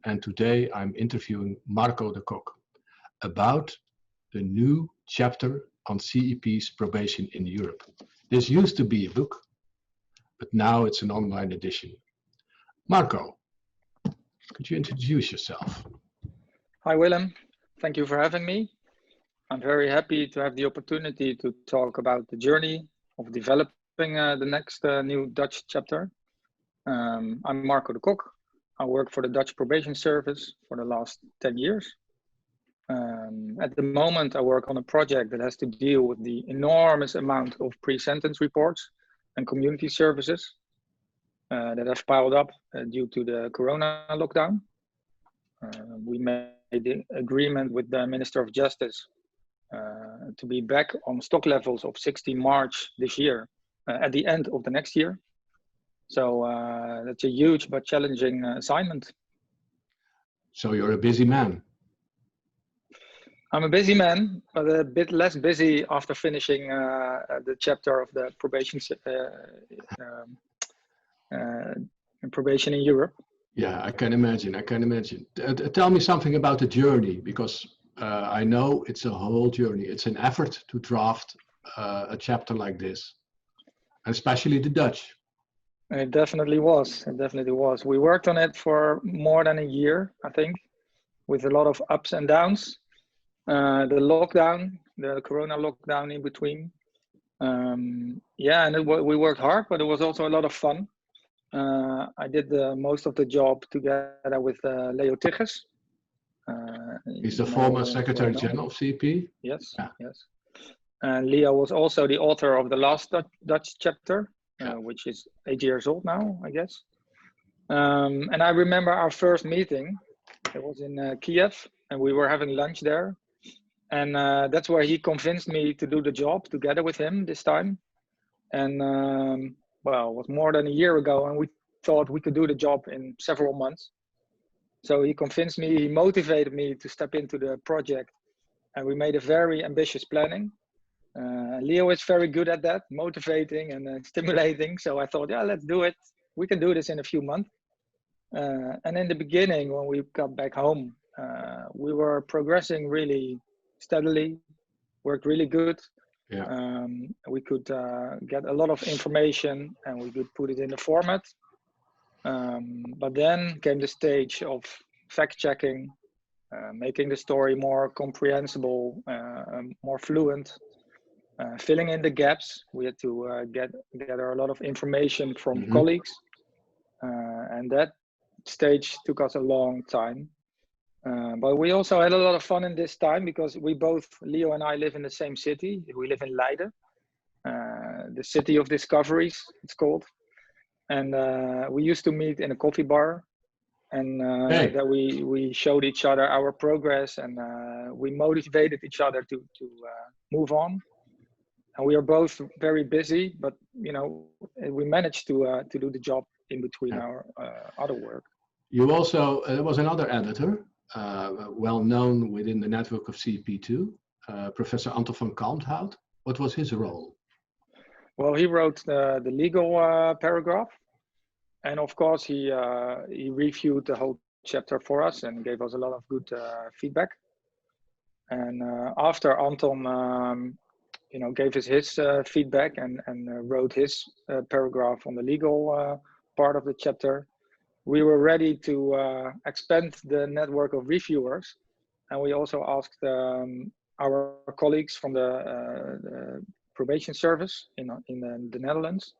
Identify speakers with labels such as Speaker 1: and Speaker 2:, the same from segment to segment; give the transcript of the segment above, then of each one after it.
Speaker 1: and today I'm interviewing Marko the Cook about the new chapter on CEP's probation in Europe. This used to be a book, but now it's an online edition. Marko, could you introduce yourself?
Speaker 2: Hi, Willem. Thank you for having me. I'm very happy to have the opportunity to talk about the journey of developing the next new Dutch chapter. I'm Marko the Cook. I work for the Dutch Probation Service for the last 10 years. At the moment, I work on a project that has to deal with the enormous amount of pre-sentence reports and community services that have piled up due to the Corona lockdown. We made the agreement with the Minister of Justice to be back on stock levels of 16 March this year at the end of the next year. So that's a huge but challenging assignment.
Speaker 1: So you're a busy man.
Speaker 2: I'm a busy man, but a bit less busy after finishing the chapter of the probation probation in Europe.
Speaker 1: Yeah, I can imagine. Tell me something about the journey, because I know it's a whole journey. It's an effort to draft a chapter like this, especially the Dutch.
Speaker 2: It definitely was. We worked on it for more than a year, I think, with a lot of ups and downs. The lockdown, the Corona lockdown in between. And we worked hard, but it was also a lot of fun. I did most of the job together with Leo Tigges.
Speaker 1: He's the former Secretary General of CEP.
Speaker 2: Yes, yeah. Yes. And Leo was also the author of the last Dutch chapter, which is 8 years old now, I guess. And I remember our first meeting. It was in Kiev, and we were having lunch there. And that's where he convinced me to do the job together with him this time. And well, it was more than a year ago, and we thought we could do the job in several months. So he convinced me, he motivated me to step into the project, and we made a very ambitious planning. Leo is very good at that, motivating and stimulating. So I thought, yeah, let's do it. We can do this in a few months. And in the beginning, when we got back home, we were progressing really steadily, worked really good. Yeah. We could get a lot of information and we could put it in a format. But then came the stage of fact-checking, making the story more comprehensible, more fluent, filling in the gaps. We had to gather a lot of information from colleagues. And that stage took us a long time. But we also had a lot of fun in this time because we both, Leo and I, live in the same city. We live in Leiden, the city of discoveries, it's called. And we used to meet in a coffee bar, and that we showed each other our progress, and we motivated each other to move on. And we are both very busy, but you know, we managed to do the job in between our other work.
Speaker 1: You also, there was another editor, well known within the network of CP2, Professor Anton van Kalmthout. What was his role? Well,
Speaker 2: he wrote the legal paragraph, and of course he reviewed the whole chapter for us and gave us a lot of good feedback. And after Anton, you know, gave us his feedback and wrote his paragraph on the legal part of the chapter, we were ready to expand the network of reviewers, and we also asked our colleagues from the probation service in the Netherlands,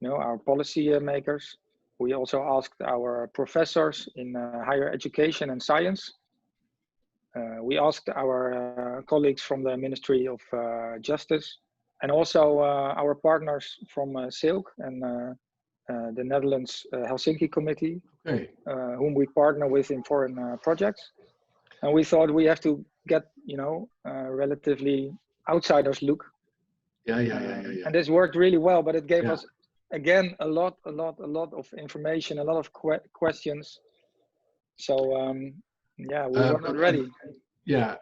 Speaker 2: you know, our policy makers. We also asked our professors in higher education and science. We asked our colleagues from the Ministry of Justice, and also our partners from Silk and the Netherlands Helsinki Committee, whom we partner with in foreign projects. And we thought we have to get, you know, relatively outsiders look.
Speaker 1: Yeah.
Speaker 2: And this worked really well, but it gave us, again, a lot of information, a lot of questions. So, yeah, we were not ready.
Speaker 1: Yeah,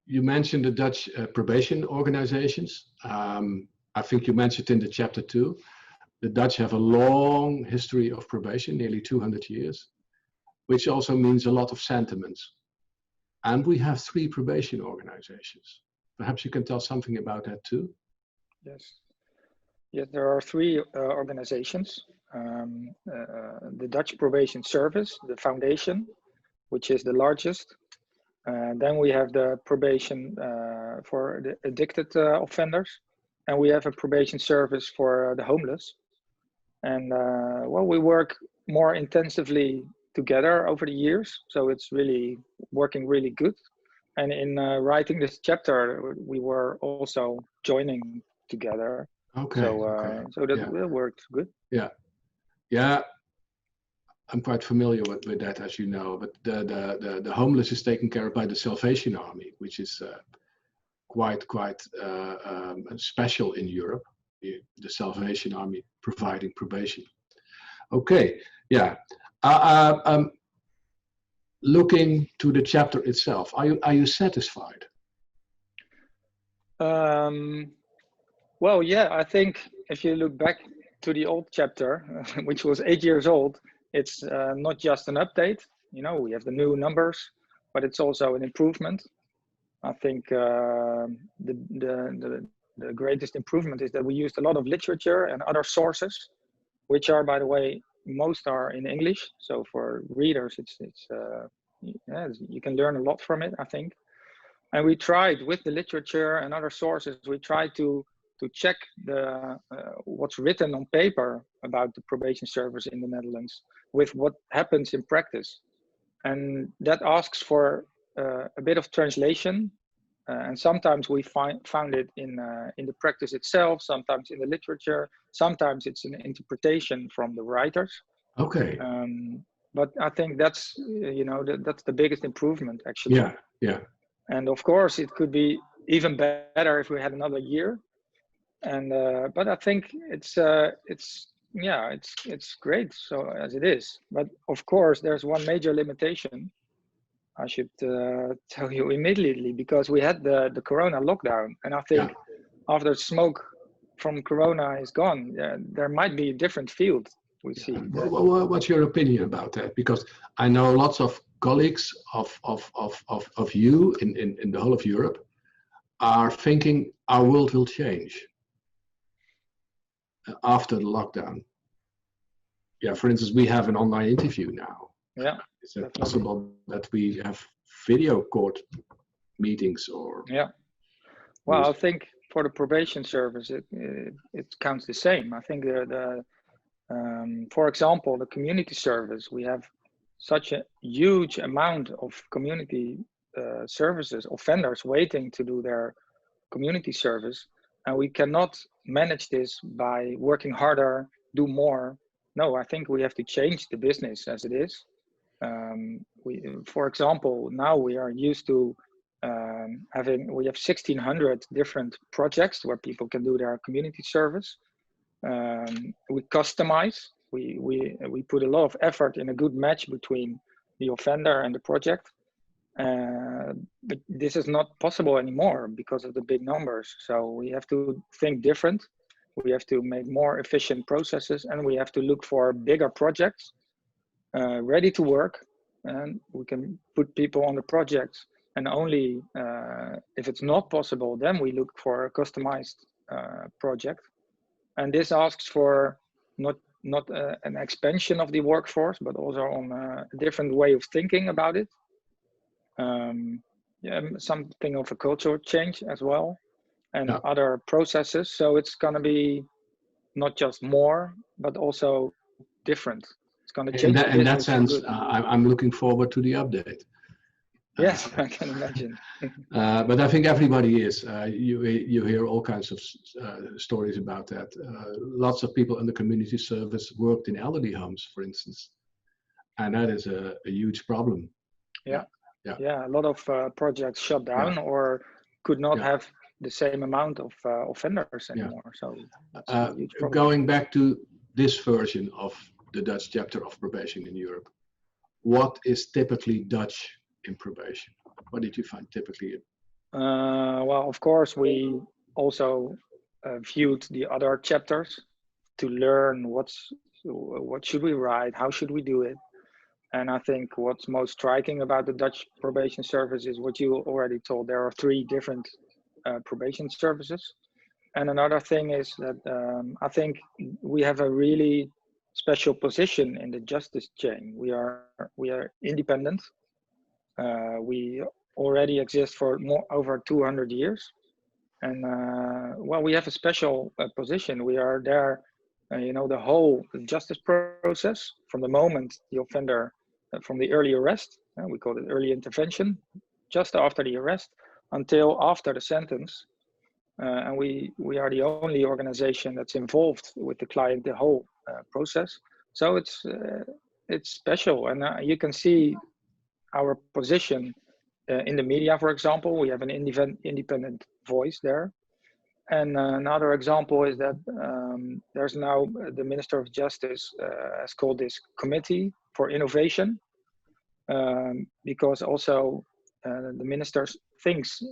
Speaker 1: you mentioned the Dutch probation organizations. I think you mentioned in the chapter too. The Dutch have a long history of probation, nearly 200 years. which also means a lot of sentiments. And we have 3 probation organizations. Perhaps you can tell something about that too?
Speaker 2: Yes. Yes, there are 3 organizations. The Dutch Probation Service, the foundation, which is the largest. Then we have the probation for the addicted offenders. And we have a probation service for the homeless. And well, we work more intensively together over the years. So it's really working really good. And in writing this chapter, we were also joining together.
Speaker 1: Okay.
Speaker 2: So that worked good.
Speaker 1: Yeah. Yeah. I'm quite familiar with that, as you know, but the homeless is taken care of by the Salvation Army, which is quite special in Europe. The Salvation Army providing probation. Okay, yeah. Looking to the chapter itself, are you satisfied?
Speaker 2: Well, yeah, I think if you look back to the old chapter, which was 8 years old, it's not just an update. You know, we have the new numbers, but it's also an improvement. I think the greatest improvement is that we used a lot of literature and other sources, which are, by the way, most are in English. So for readers, yeah, you can learn a lot from it, I think. And we tried with the literature and other sources, we tried to check what's written on paper about the probation service in the Netherlands with what happens in practice. And that asks for a bit of translation. And sometimes we found it in the practice itself, sometimes in the literature, sometimes it's an interpretation from the writers.
Speaker 1: Okay.
Speaker 2: But I think that's, you know, that's the biggest improvement, actually.
Speaker 1: Yeah, yeah.
Speaker 2: And of course, it could be even better if we had another year. And but I think it's great so as it is. But of course, there's one major limitation. I should tell you immediately, because we had the Corona lockdown, and I think after smoke from Corona is gone, there might be a different field. We see.
Speaker 1: What's your opinion about that? Because I know lots of colleagues of you in the whole of Europe are thinking our world will change after the lockdown. Yeah, for instance, we have an online interview now.
Speaker 2: Yeah.
Speaker 1: Is it possible that we have video court meetings or?
Speaker 2: Yeah. Well, I think for the probation service, it counts the same. I think for example, the community service, we have such a huge amount of community services, offenders waiting to do their community service. And we cannot manage this by working harder, do more. No, I think we have to change the business as it is. For example, now we are used to we have 1,600 different projects where people can do their community service. We customize. We put a lot of effort in a good match between the offender and the project. But this is not possible anymore because of the big numbers. So we have to think different. We have to make more efficient processes, and we have to look for bigger projects ready to work. And we can put people on the projects, and only if it's not possible, then we look for a customized project. And this asks for not an expansion of the workforce, but also on a different way of thinking about it. Yeah, something of a cultural change as well, and other processes. So it's going to be not just more, but also different. It's going to change.
Speaker 1: In that sense, I'm looking forward to the update.
Speaker 2: Yes, I can imagine.
Speaker 1: But I think everybody is. You hear all kinds of stories about that. Lots of people in the community service worked in elderly homes, for instance, and that is a huge problem.
Speaker 2: Yeah, a lot of projects shut down or could not have the same amount of offenders anymore. So it's a huge problem.
Speaker 1: Going back to this version of the Dutch chapter of probation in Europe, what is typically Dutch in probation? What did you find typically?
Speaker 2: Well, of course, we also viewed the other chapters to learn what should we write, how should we do it. And I think what's most striking about the Dutch probation service is what you already told. There are 3 different probation services. And another thing is that I think we have a really special position in the justice chain. We are independent. We already exist for over 200 years. And well, we have a special position. We are there, the whole justice process from the moment the offender, from the early arrest, we call it early intervention, just after the arrest until after the sentence. And we are the only organization that's involved with the client the whole process. So it's special, and you can see our position in the media. For example, we have an independent voice there. And another example is that there's now the Minister of Justice has called this committee for innovation, because also the minister thinks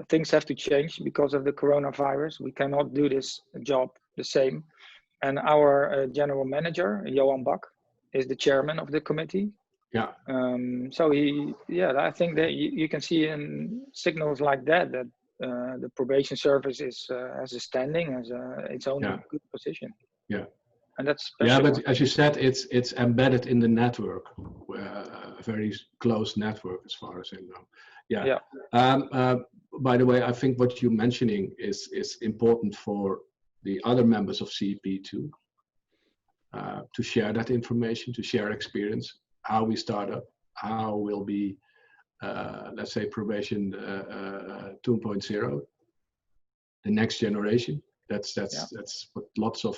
Speaker 2: things have to change because of the coronavirus. We cannot do this job the same. And our general manager, Johan Bak, is the chairman of the committee.
Speaker 1: Yeah.
Speaker 2: So I think that you can see in signals like that the probation service has a standing, has its own good position.
Speaker 1: Yeah.
Speaker 2: And that's special.
Speaker 1: Yeah, but as you said, it's embedded in the network, a very close network as far as I know. Yeah. By the way, I think what you're mentioning is important for the other members of CEP too, to share that information, to share experience, how we start up, how will be, let's say, probation 2.0, the next generation. That's what lots of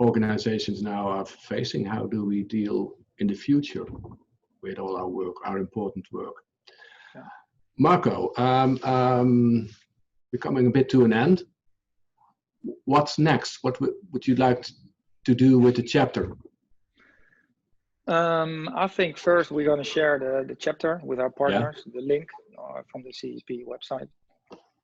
Speaker 1: organizations now are facing. How do we deal in the future with all our work, our important work?
Speaker 2: Yeah.
Speaker 1: Marko, we're coming a bit to an end. What's next? What would you like to do with the chapter?
Speaker 2: I think first we're going to share the chapter with our partners, the link from the CEP website.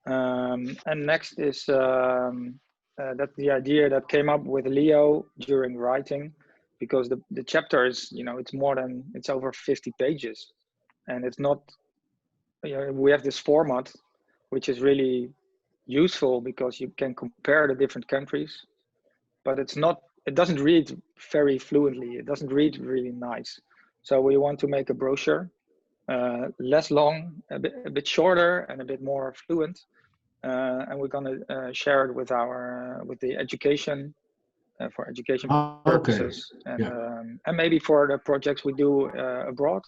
Speaker 2: And next is that the idea that came up with Leo during writing, because the chapter is, it's over 50 pages, and it's not, we have this format, which is really useful because you can compare the different countries, but it doesn't read very fluently. It doesn't read really nice. So we want to make a brochure, less long, a bit shorter, and a bit more fluent. And we're going to share it with the education, for education purposes, and maybe for the projects we do abroad,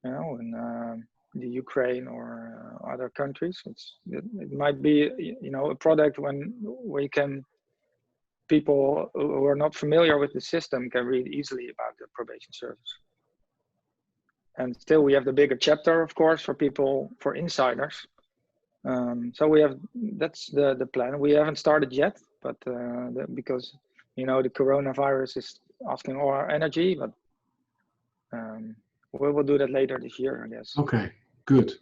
Speaker 2: in the Ukraine or other countries. It might be, a product where you can, people who are not familiar with the system can read easily about the probation service. And still we have the bigger chapter, of course, for insiders. So that's the plan. We haven't started yet, but because, the coronavirus is asking all our energy, but we will do that later this year, I guess.
Speaker 1: Okay, good.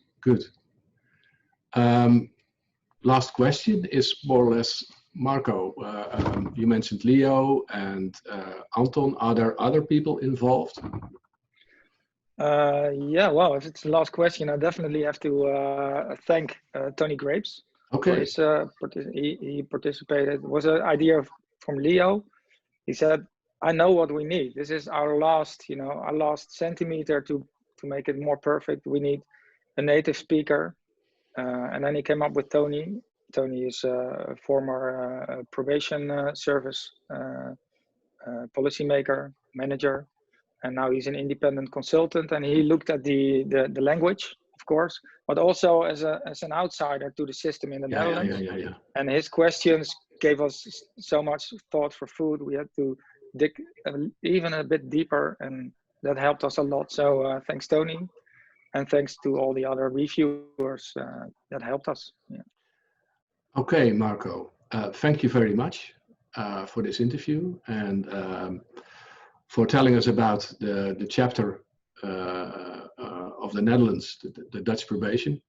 Speaker 1: Last question is more or less, Marko, you mentioned Leo and Anton. Are there other people involved?
Speaker 2: Well, if it's the last question, I definitely have to thank Tony Grapes.
Speaker 1: Okay.
Speaker 2: He participated. It was an idea from Leo. He said, I know what we need. This is our last centimeter to make it more perfect. We need a native speaker. And then he came up with Tony. Tony is a former probation service policymaker, manager. And now he's an independent consultant, and he looked at the language, of course, but also as an outsider to the system in the Netherlands.
Speaker 1: Yeah.
Speaker 2: And his questions gave us so much thought for food. We had to dig even a bit deeper, and that helped us a lot. So thanks, Tony, and thanks to all the other reviewers that helped us. Yeah.
Speaker 1: Okay, Marko, thank you very much for this interview, and for telling us about the chapter of the Netherlands, the Dutch probation,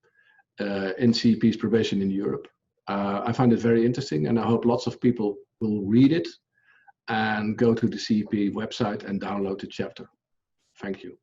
Speaker 1: in CEP's probation in Europe. I find it very interesting, and I hope lots of people will read it and go to the CEP website and download the chapter. Thank you.